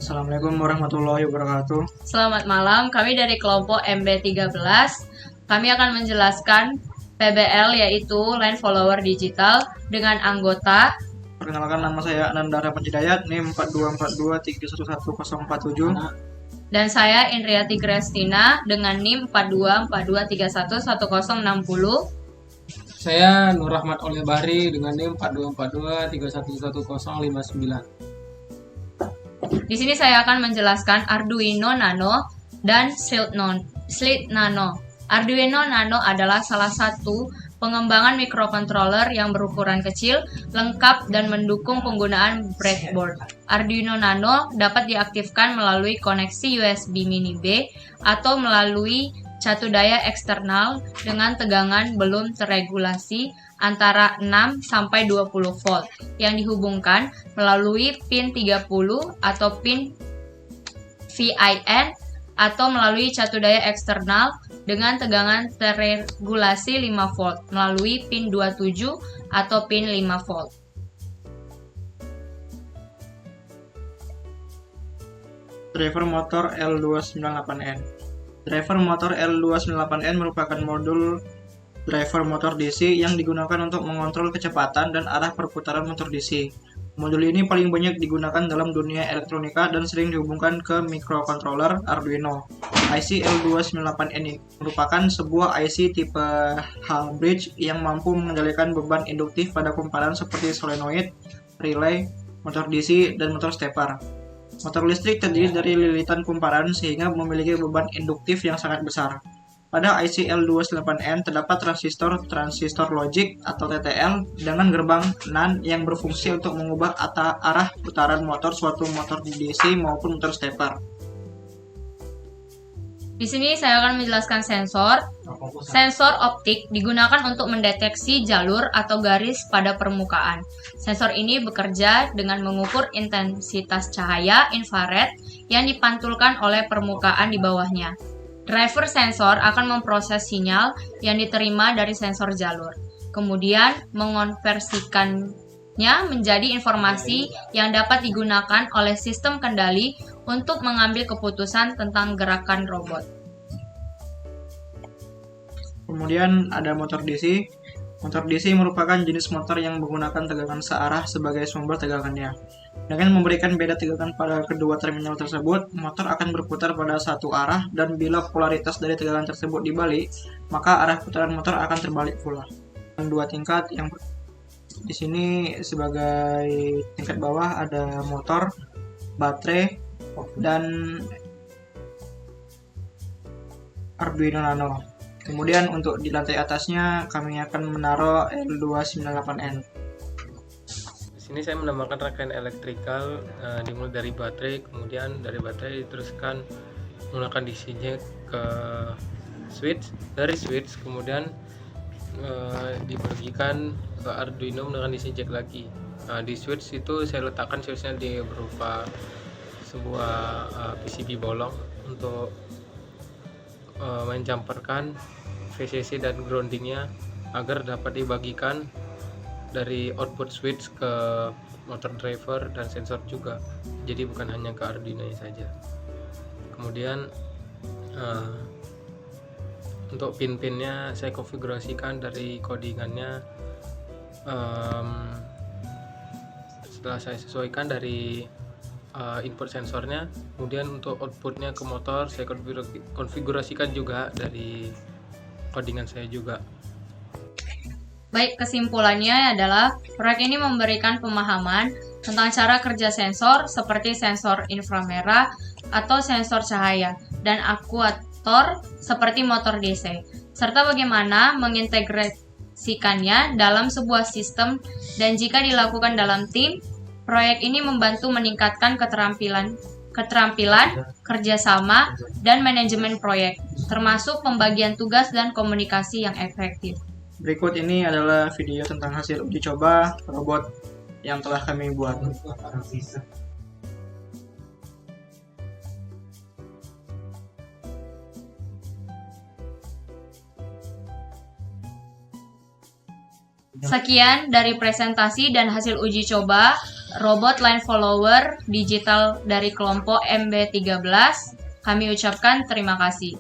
Assalamualaikum warahmatullahi wabarakatuh. Selamat malam, kami dari kelompok MB13. Kami akan menjelaskan PBL yaitu Line Follower Digital dengan anggota. Perkenalkan, nama saya Anandara Panjidayat, NIM 4242311047. Dan saya Indriati Grestina dengan NIM 4242311060. Saya Nur Rahmat Olebari dengan NIM 4242311059. Di sini saya akan menjelaskan Arduino Nano dan Slit Nano. Arduino Nano adalah salah satu pengembangan microcontroller yang berukuran kecil, lengkap, dan mendukung penggunaan breadboard. Arduino Nano dapat diaktifkan melalui koneksi USB Mini B atau melalui catu daya eksternal dengan tegangan belum terregulasi antara 6 sampai 20 volt yang dihubungkan melalui pin 30 atau pin VIN atau melalui catu daya eksternal dengan tegangan terregulasi 5 volt melalui pin 27 atau pin 5 volt. Driver motor L298N. Driver motor L298N merupakan modul driver motor DC yang digunakan untuk mengontrol kecepatan dan arah perputaran motor DC. Modul ini paling banyak digunakan dalam dunia elektronika dan sering dihubungkan ke microcontroller Arduino. IC L298N merupakan sebuah IC tipe Hall-bridge yang mampu mengendalikan beban induktif pada kumparan seperti solenoid, relay, motor DC, dan motor stepper. Motor listrik terdiri dari lilitan kumparan sehingga memiliki beban induktif yang sangat besar. Pada IC L298N terdapat transistor logic atau TTL dengan gerbang NAND yang berfungsi untuk mengubah arah putaran motor suatu motor DC maupun motor stepper. Di sini saya akan menjelaskan sensor. Sensor optik digunakan untuk mendeteksi jalur atau garis pada permukaan. Sensor ini bekerja dengan mengukur intensitas cahaya infrared yang dipantulkan oleh permukaan di bawahnya. Driver sensor akan memproses sinyal yang diterima dari sensor jalur, kemudian mengonversikannya menjadi informasi yang dapat digunakan oleh sistem kendali untuk mengambil keputusan tentang gerakan robot. Kemudian ada motor DC. Motor DC merupakan jenis motor yang menggunakan tegangan searah sebagai sumber tegangannya. Dengan memberikan beda tegangan pada kedua terminal tersebut, motor akan berputar pada satu arah dan bila polaritas dari tegangan tersebut dibalik, maka arah putaran motor akan terbalik pula. Dua tingkat yang di sini sebagai tingkat bawah ada motor, baterai, dan Arduino Nano. Kemudian untuk di lantai atasnya kami akan menaruh L298N. Di sini saya menambahkan rangkaian elektrikal dimulai dari baterai, kemudian dari baterai diteruskan menggunakan DC jack ke switch, dari switch kemudian dibagikan ke Arduino menggunakan DC jack lagi. Di switch itu saya letakkan switchnya di berupa sebuah PCB bolong untuk menjamperkan VCC dan groundingnya agar dapat dibagikan dari output switch ke motor driver dan sensor juga, jadi bukan hanya ke Arduino saja. Kemudian untuk pin-pinnya saya konfigurasikan dari codingannya, setelah saya sesuaikan dari input sensornya, kemudian untuk outputnya ke motor saya konfigurasikan juga dari codingan saya juga. Baik, kesimpulannya adalah proyek ini memberikan pemahaman tentang cara kerja sensor seperti sensor inframerah atau sensor cahaya dan akuator seperti motor DC, serta bagaimana mengintegrasikannya dalam sebuah sistem, dan jika dilakukan dalam tim, proyek ini membantu meningkatkan keterampilan kerjasama dan manajemen proyek, termasuk pembagian tugas dan komunikasi yang efektif. Berikut ini adalah video tentang hasil uji coba robot yang telah kami buat. Sekian dari presentasi dan hasil uji coba robot line follower digital dari kelompok MB13. Kami ucapkan terima kasih.